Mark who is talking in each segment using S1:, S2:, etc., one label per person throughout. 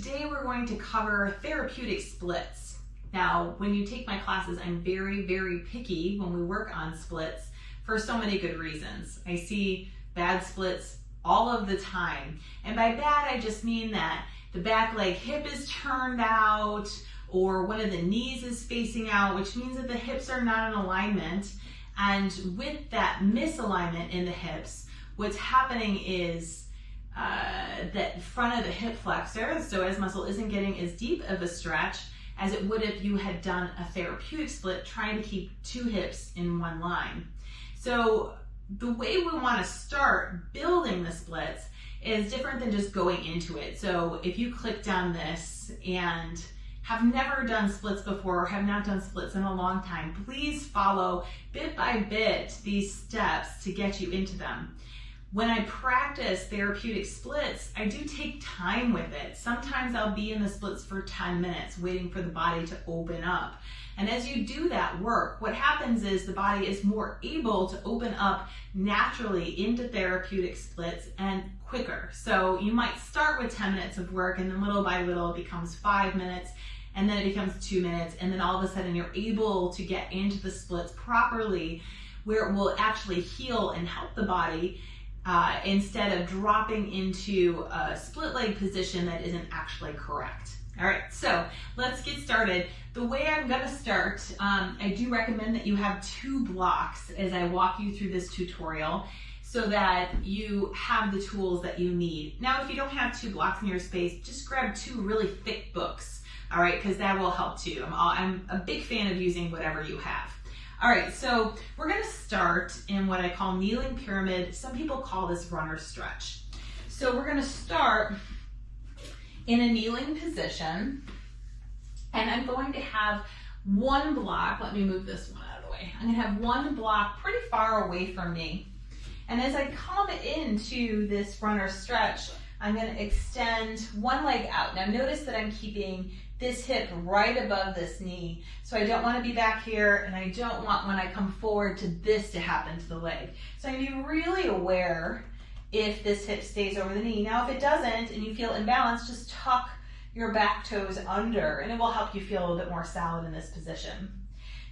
S1: today we're going to cover therapeutic splits. Now, when you take my classes, I'm very, very picky when we work on splits for so many good reasons. I see bad splits all of the time. And by bad, I just mean that the back leg hip is turned out or one of the knees is facing out, which means that the hips are not in alignment. And with that misalignment in the hips, what's happening is that front of the hip flexor, the psoas muscle, isn't getting as deep of a stretch as it would if you had done a therapeutic split trying to keep two hips in one line. So the way we want to start building the splits is different than just going into it. So if you clicked on this and have never done splits before or have not done splits in a long time, please follow bit by bit these steps to get you into them. When I practice therapeutic splits, I do take time with it. Sometimes I'll be in the splits for 10 minutes waiting for the body to open up. And as you do that work, what happens is the body is more able to open up naturally into therapeutic splits and quicker. So you might start with 10 minutes of work and then little by little it becomes 5 minutes and then it becomes 2 minutes and then all of a sudden you're able to get into the splits properly where it will actually heal and help the body instead of dropping into a split leg position that isn't actually correct. All right, so let's get started. The way I'm gonna start, I do recommend that you have 2 blocks as I walk you through this tutorial so that you have the tools that you need. Now, if you don't have 2 blocks in your space, just grab 2 really thick books, all right, because that will help too. I'm a big fan of using whatever you have. All right, so we're gonna start in what I call kneeling pyramid. Some people call this runner stretch. So we're gonna start in a kneeling position, and I'm going to have 1 block. Let me move this one out of the way. I'm gonna have 1 block pretty far away from me. And as I come into this runner stretch, I'm gonna extend 1 leg out. Now notice that I'm keeping this hip right above this knee. So I don't want to be back here, and I don't want when I come forward to this to happen to the leg. So I'm gonna be really aware if this hip stays over the knee. Now if it doesn't and you feel imbalanced, just tuck your back toes under and it will help you feel a little bit more solid in this position.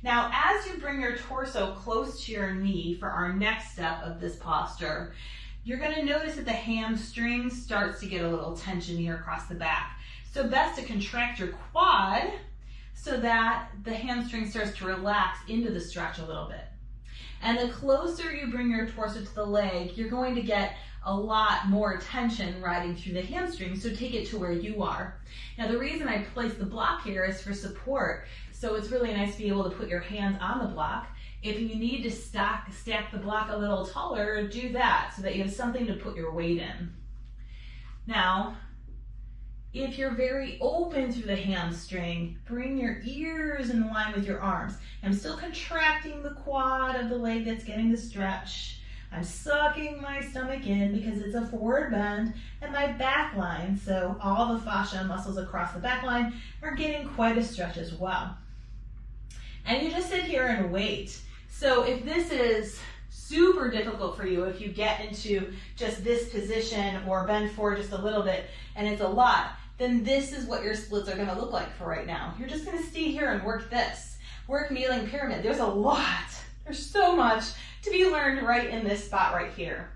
S1: Now as you bring your torso close to your knee for our next step of this posture, you're going to notice that the hamstring starts to get a little tension here across the back. So best to contract your quad so that the hamstring starts to relax into the stretch a little bit. And the closer you bring your torso to the leg, you're going to get a lot more tension riding through the hamstring, so take it to where you are. Now the reason I place the block here is for support, so it's really nice to be able to put your hands on the block. If you need to stack the block a little taller, do that so that you have something to put your weight in. Now, if you're very open through the hamstring, bring your ears in line with your arms. I'm still contracting the quad of the leg that's getting the stretch. I'm sucking my stomach in because it's a forward bend and my back line, so all the fascia muscles across the back line are getting quite a stretch as well. And you just sit here and wait. So if this is super difficult for you, if you get into just this position or bend forward just a little bit and it's a lot, then this is what your splits are gonna look like for right now. You're just gonna stay here and work this. Work kneeling pyramid. There's a lot. There's so much to be learned right in this spot right here.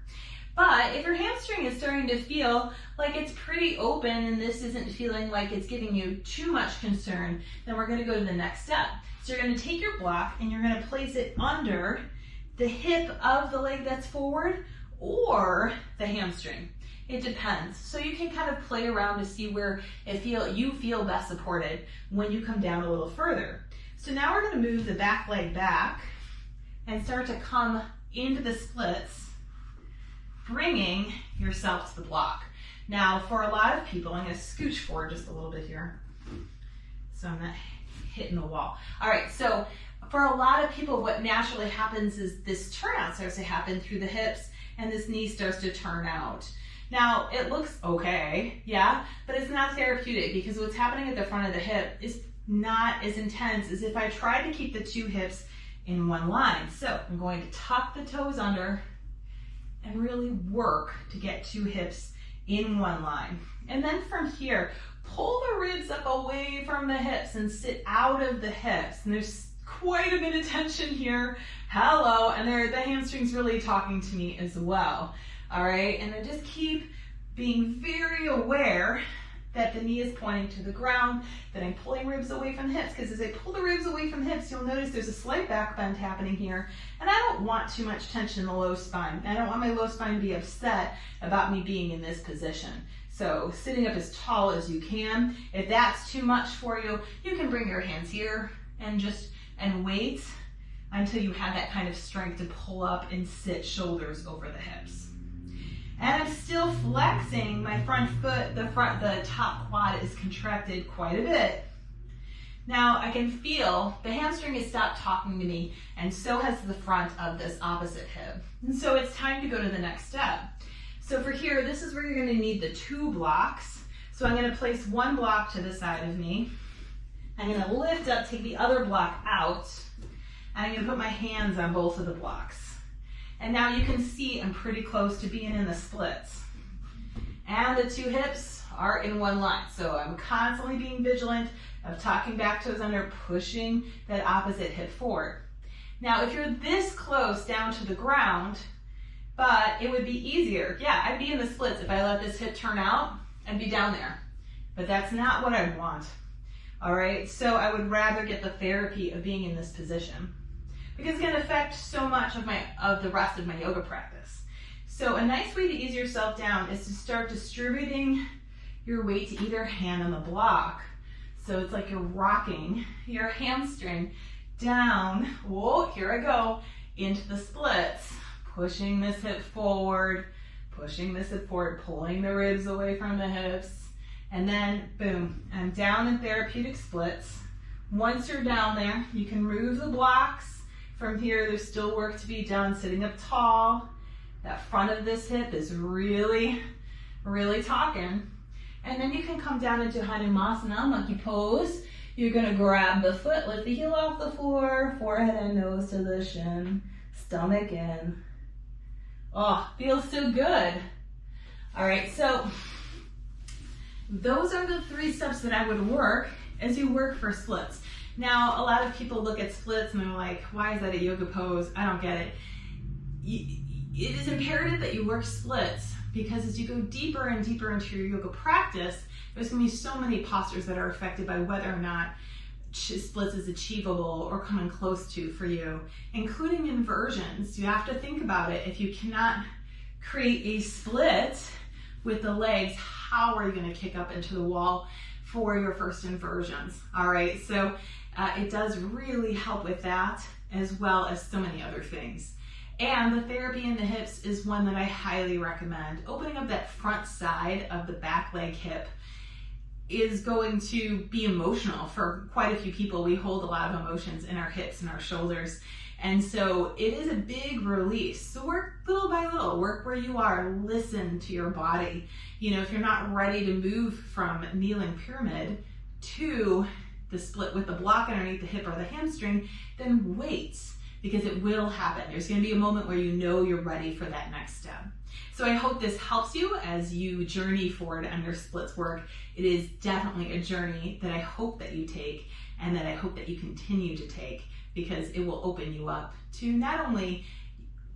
S1: But if your hamstring is starting to feel like it's pretty open and this isn't feeling like it's giving you too much concern, then we're gonna go to the next step. So you're gonna take your block and you're gonna place it under the hip of the leg that's forward or the hamstring. It depends. So you can kind of play around to see where you feel best supported when you come down a little further. So now we're gonna move the back leg back and start to come into the splits, bringing yourself to the block. Now for a lot of people, I'm gonna scooch forward just a little bit here so I'm not hitting the wall. All right, so for a lot of people, what naturally happens is this turnout starts to happen through the hips and this knee starts to turn out. Now, it looks okay, yeah, but it's not therapeutic because what's happening at the front of the hip is not as intense as if I tried to keep the 2 hips in one line. So I'm going to tuck the toes under and really work to get 2 hips in one line. And then from here, pull the ribs up away from the hips and sit out of the hips. And there's quite a bit of tension here. Hello, and the hamstrings really talking to me as well. All right, and then just keep being very aware that the knee is pointing to the ground, that I'm pulling ribs away from the hips, because as I pull the ribs away from the hips, you'll notice there's a slight back bend happening here, and I don't want too much tension in the low spine. I don't want my low spine to be upset about me being in this position. So sitting up as tall as you can. If that's too much for you, you can bring your hands here and wait until you have that kind of strength to pull up and sit shoulders over the hips. And I'm still flexing my front foot, the top quad is contracted quite a bit. Now I can feel the hamstring has stopped talking to me, and so has the front of this opposite hip. And so it's time to go to the next step. So for here, this is where you're gonna need the 2 blocks. So I'm gonna place 1 block to the side of me. I'm gonna lift up, take the other block out, and I'm gonna put my hands on both of the blocks. And now you can see I'm pretty close to being in the splits. And the 2 hips are in one line. So I'm constantly being vigilant of tucking back toes under, pushing that opposite hip forward. Now, if you're this close down to the ground, but it would be easier. Yeah, I'd be in the splits. If I let this hip turn out, I'd be down there. But that's not what I want. All right, so I would rather get the therapy of being in this position, because it's going to affect so much of the rest of my yoga practice. So a nice way to ease yourself down is to start distributing your weight to either hand on the block. So it's like you're rocking your hamstring down, whoa, here I go, into the splits, pushing this hip forward, pushing this hip forward, pulling the ribs away from the hips, and then boom, I'm down in therapeutic splits. Once you're down there, you can move the blocks. From here, there's still work to be done sitting up tall. That front of this hip is really, really talking. And then you can come down into Hanumanasana, monkey pose. You're gonna grab the foot, lift the heel off the floor, forehead and nose to the shin, stomach in. Oh, feels so good. All right, so those are the 3 steps that I would work as you work for splits. Now, a lot of people look at splits and they're like, why is that a yoga pose? I don't get it. It is imperative that you work splits, because as you go deeper and deeper into your yoga practice, there's going to be so many postures that are affected by whether or not splits is achievable or coming close to for you, including inversions. You have to think about it. If you cannot create a split with the legs, how are you going to kick up into the wall for your first inversions? All right, so it does really help with that, as well as so many other things. And the therapy in the hips is one that I highly recommend. Opening up that front side of the back leg hip is going to be emotional for quite a few people. We hold a lot of emotions in our hips and our shoulders. And so it is a big release. So work little by little, work where you are, listen to your body. You know, if you're not ready to move from kneeling pyramid to the split with the block underneath the hip or the hamstring, then wait, because it will happen. There's going to be a moment where you know you're ready for that next step. So I hope this helps you as you journey forward on your splits work. It is definitely a journey that I hope that you take, and that I hope that you continue to take, because it will open you up to not only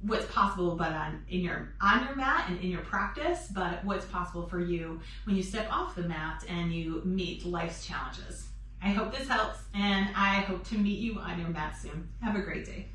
S1: what's possible but on your mat and in your practice, but what's possible for you when you step off the mat and you meet life's challenges. I hope this helps, and I hope to meet you on your mat soon. Have a great day.